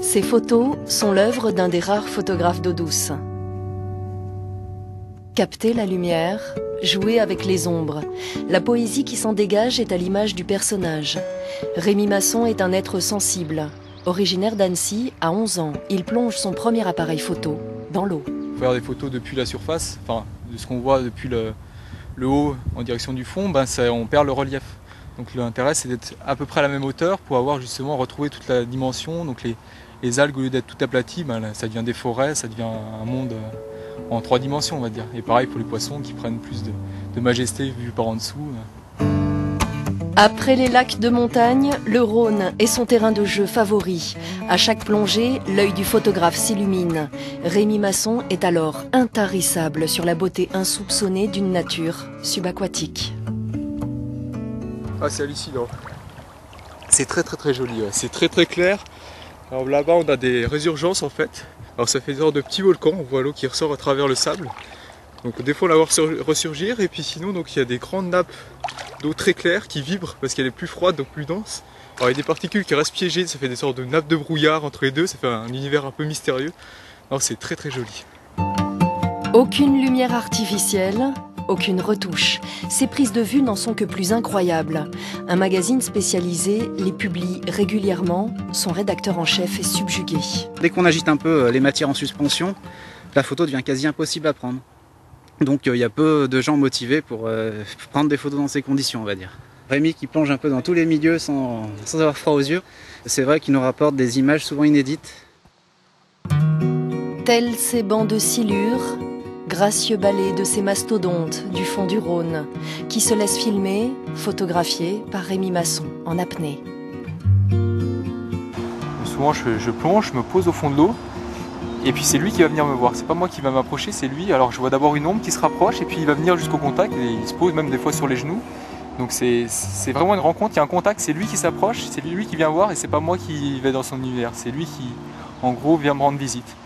Ces photos sont l'œuvre d'un des rares photographes d'eau douce. Capter la lumière, jouer avec les ombres, la poésie qui s'en dégage est à l'image du personnage. Rémi Masson est un être sensible. Originaire d'Annecy, à 11 ans, il plonge son premier appareil photo dans l'eau. Faire des photos depuis la surface, enfin de ce qu'on voit depuis le haut en direction du fond, on perd le relief. Donc l'intérêt c'est d'être à peu près à la même hauteur pour avoir justement retrouvé toute la dimension. Donc les algues, au lieu d'être tout aplaties, ça devient des forêts, ça devient un monde en 3 dimensions on va dire. Et pareil pour les poissons qui prennent plus de majesté vue par en dessous. Après les lacs de montagne, le Rhône est son terrain de jeu favori. À chaque plongée, l'œil du photographe s'illumine. Rémi Masson est alors intarissable sur la beauté insoupçonnée d'une nature subaquatique. Ah, c'est hallucinant. C'est très joli, ouais. C'est très clair. Alors là-bas on a des résurgences en fait. Alors ça fait des sortes de petits volcans, on voit l'eau qui ressort à travers le sable. Donc des fois on la voit ressurgir et puis sinon donc, il y a des grandes nappes d'eau très claire qui vibrent parce qu'elle est plus froide donc plus dense. Alors il y a des particules qui restent piégées, ça fait des sortes de nappes de brouillard entre les deux, ça fait un univers un peu mystérieux. Alors c'est très joli. Aucune lumière artificielle, aucune retouche. Ces prises de vue n'en sont que plus incroyables. Un magazine spécialisé les publie régulièrement. Son rédacteur en chef est subjugué. Dès qu'on agite un peu les matières en suspension, la photo devient quasi impossible à prendre. Donc il y a peu de gens motivés pour prendre des photos dans ces conditions, on va dire. Rémi qui plonge un peu dans tous les milieux sans avoir froid aux yeux, c'est vrai qu'il nous rapporte des images souvent inédites. Tels ces bancs de silure, gracieux balais de ces mastodontes du fond du Rhône, qui se laissent filmer, photographier par Rémi Masson en apnée. Souvent je plonge, je me pose au fond de l'eau. Et puis c'est lui qui va venir me voir, c'est pas moi qui va m'approcher, c'est lui. Alors je vois d'abord une ombre qui se rapproche et puis il va venir jusqu'au contact et il se pose même des fois sur les genoux. Donc c'est vraiment une rencontre, il y a un contact, c'est lui qui s'approche, c'est lui qui vient voir et c'est pas moi qui vais dans son univers. C'est lui qui en gros vient me rendre visite.